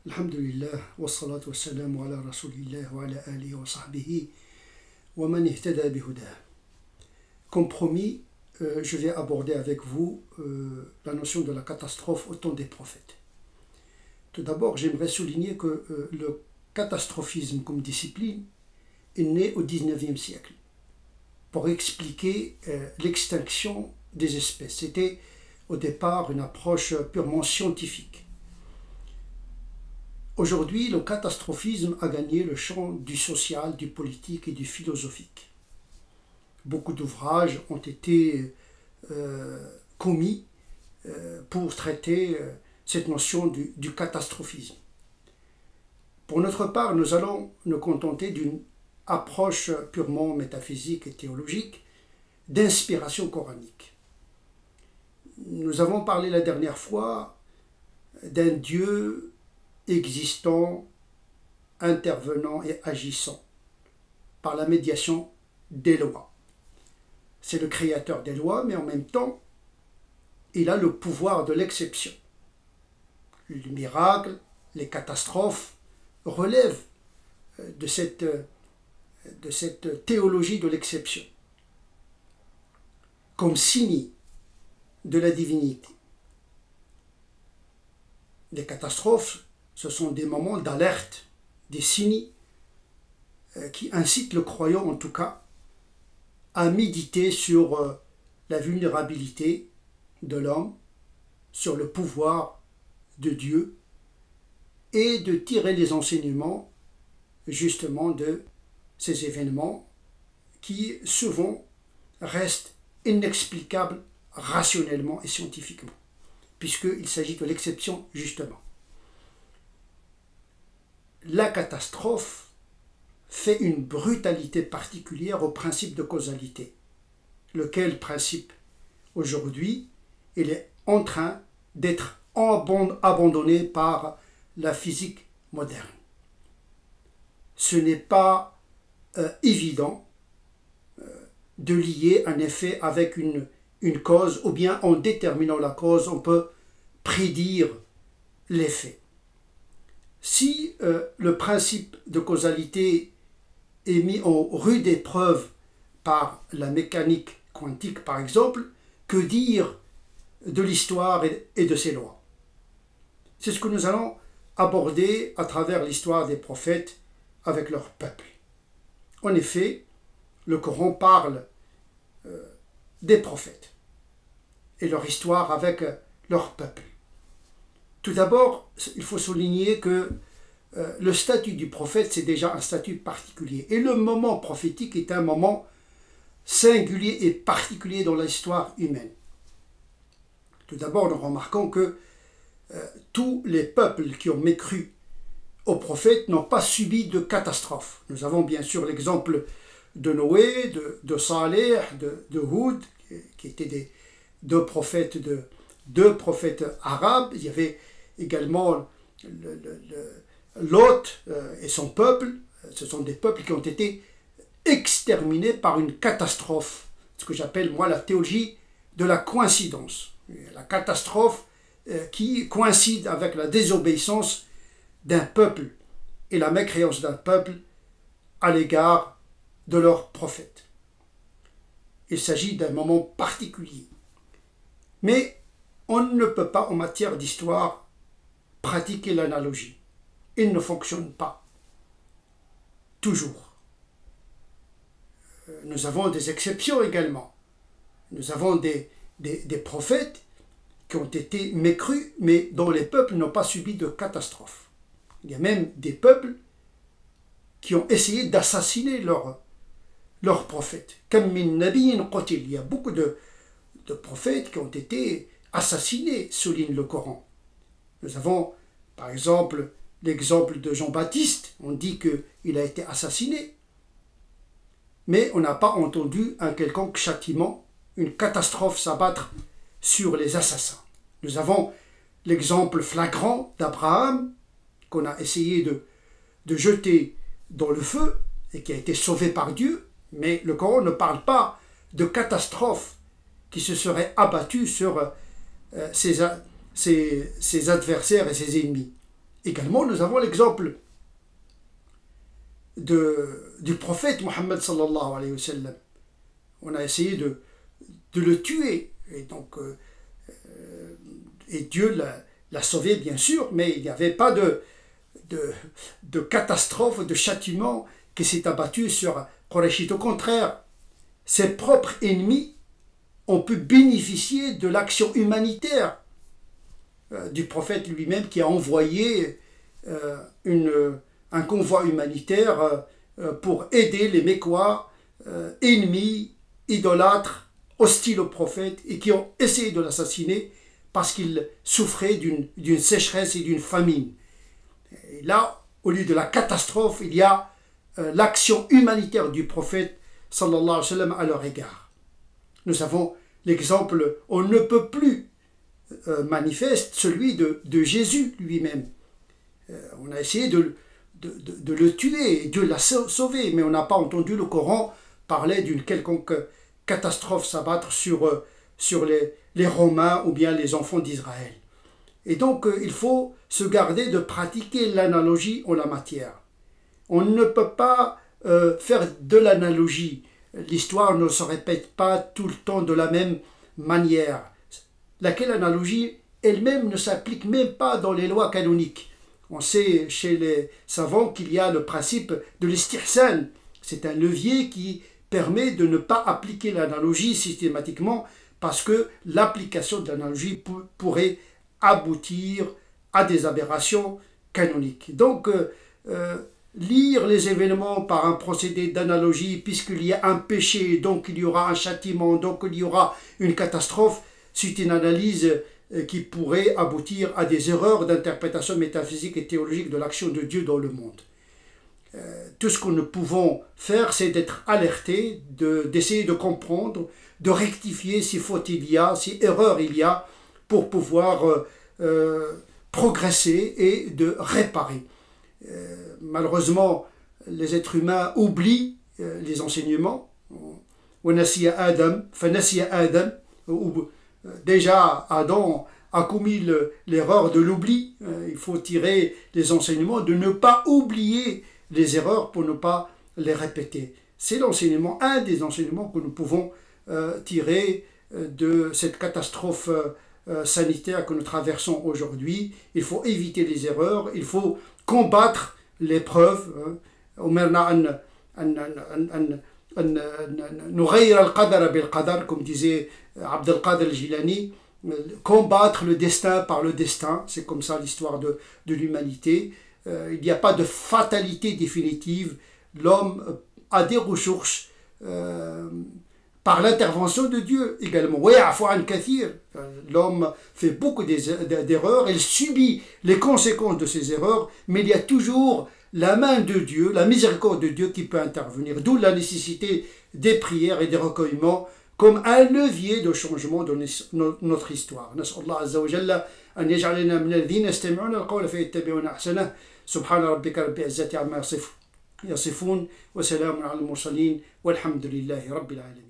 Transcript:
Alhamdulillah, wassalatu wassalamu ala rasulillah wa ala alihi wa sahbihi wa man ihtada bihudah. Comme promis, je vais aborder avec vous la notion de la catastrophe au temps des prophètes. Tout d'abord, j'aimerais souligner que le catastrophisme comme discipline est né au XIXe siècle pour expliquer l'extinction des espèces. C'était au départ une approche purement scientifique. Aujourd'hui, le catastrophisme a gagné le champ du social, du politique et du philosophique. Beaucoup d'ouvrages ont été commis pour traiter cette notion du catastrophisme. Pour notre part, nous allons nous contenter d'une approche purement métaphysique et théologique d'inspiration coranique. Nous avons parlé la dernière fois d'un Dieu existant, intervenant et agissant par la médiation des lois. C'est le créateur des lois, mais en même temps, il a le pouvoir de l'exception. Le miracle, les catastrophes relèvent de cette théologie de l'exception, comme signe de la divinité. Les catastrophes, ce sont des moments d'alerte, des signes qui incitent le croyant, en tout cas, à méditer sur la vulnérabilité de l'homme, sur le pouvoir de Dieu, et de tirer les enseignements, justement, de ces événements qui, souvent, restent inexplicables rationnellement et scientifiquement, puisqu'il s'agit de l'exception, justement. La catastrophe fait une brutalité particulière au principe de causalité, lequel principe, aujourd'hui, il est en train d'être abandonné par la physique moderne. Ce n'est pas évident de lier un effet avec une cause, ou bien en déterminant la cause, on peut prédire l'effet. Si le principe de causalité est mis en rude épreuve par la mécanique quantique, par exemple, que dire de l'histoire et de ses lois? C'est ce que nous allons aborder à travers l'histoire des prophètes avec leur peuple. En effet, le Coran parle des prophètes et leur histoire avec leur peuple. Tout d'abord, il faut souligner que le statut du prophète, c'est déjà un statut particulier. Et le moment prophétique est un moment singulier et particulier dans l'histoire humaine. Tout d'abord, nous remarquons que tous les peuples qui ont mécru aux prophètes n'ont pas subi de catastrophe. Nous avons bien sûr l'exemple de Noé, de Saleh, de Houd, qui étaient deux prophètes arabes. Il y avait également Lot et son peuple. Ce sont des peuples qui ont été exterminés par une catastrophe, ce que j'appelle moi la théologie de la coïncidence. La catastrophe qui coïncide avec la désobéissance d'un peuple et la mécréance d'un peuple à l'égard de leur prophète. Il s'agit d'un moment particulier. Mais on ne peut pas, en matière d'histoire, pratiquer l'analogie. Il ne fonctionne pas. Toujours. Nous avons des exceptions également. Nous avons des prophètes qui ont été mécrus, mais dont les peuples n'ont pas subi de catastrophe. Il y a même des peuples qui ont essayé d'assassiner leurs prophètes. Il y a beaucoup de prophètes qui ont été assassinés, souligne le Coran. Nous avons, par exemple, l'exemple de Jean-Baptiste. On dit qu'il a été assassiné. Mais on n'a pas entendu un quelconque châtiment, une catastrophe s'abattre sur les assassins. Nous avons l'exemple flagrant d'Abraham, qu'on a essayé de jeter dans le feu, et qui a été sauvé par Dieu. Mais le Coran ne parle pas de catastrophe qui se serait abattue sur ses adversaires et ses ennemis. Également, nous avons l'exemple du prophète Mohammed sallallahu alayhi wa sallam. On a essayé de le tuer. Et donc, et Dieu l'a sauvé, bien sûr, mais il n'y avait pas de catastrophe, de châtiment qui s'est abattu sur Quraysh. Au contraire, ses propres ennemis ont pu bénéficier de l'action humanitaire du prophète lui-même, qui a envoyé un convoi humanitaire pour aider les Mécois, ennemis, idolâtres, hostiles au prophète, et qui ont essayé de l'assassiner parce qu'il souffrait d'une sécheresse et d'une famine. Et là, au lieu de la catastrophe, il y a l'action humanitaire du prophète sallallahu alayhi wa sallam à leur égard. Nous avons l'exemple, on ne peut plus manifeste, celui de Jésus lui-même. On a essayé de le tuer, et Dieu l'a sauvé, mais on n'a pas entendu le Coran parler d'une quelconque catastrophe s'abattre sur les Romains ou bien les enfants d'Israël. Et donc, il faut se garder de pratiquer l'analogie en la matière. On ne peut pas faire de l'analogie. L'histoire ne se répète pas tout le temps de la même manière. Laquelle analogie elle-même ne s'applique même pas dans les lois canoniques. On sait chez les savants qu'il y a le principe de l'istihsan. C'est un levier qui permet de ne pas appliquer l'analogie systématiquement, parce que l'application de l'analogie pourrait aboutir à des aberrations canoniques. Donc, lire les événements par un procédé d'analogie, puisqu'il y a un péché, donc il y aura un châtiment, donc il y aura une catastrophe, c'est une analyse qui pourrait aboutir à des erreurs d'interprétation métaphysique et théologique de l'action de Dieu dans le monde. Tout ce que nous pouvons faire, c'est d'être alertés, d'essayer de comprendre, de rectifier si faute il y a, si erreur il y a, pour pouvoir progresser et de réparer. Malheureusement, les êtres humains oublient les enseignements. Déjà, Adam a commis l'erreur de l'oubli. Il faut tirer les enseignements, de ne pas oublier les erreurs pour ne pas les répéter. C'est l'enseignement, un des enseignements que nous pouvons tirer de cette catastrophe sanitaire que nous traversons aujourd'hui. Il faut éviter les erreurs, il faut combattre l'épreuve. Comme disait Abd al-Qadir al-Jilani, combattre le destin par le destin. C'est comme ça l'histoire de l'humanité. Il n'y a pas de fatalité définitive. L'homme a des ressources par l'intervention de Dieu également. L'homme fait beaucoup d'erreurs, il subit les conséquences de ces erreurs, mais il y a toujours la main de Dieu, la miséricorde de Dieu qui peut intervenir. D'où la nécessité des prières et des recueillements comme un levier de changement de notre histoire. نسأل الله عز وجل أن يجعلنا من الذين يستمعون القول فيتبعون أحسنه. سبحان ربك رب العزة عما يصفون وسلام على المرسلين والحمد لله رب العالمين.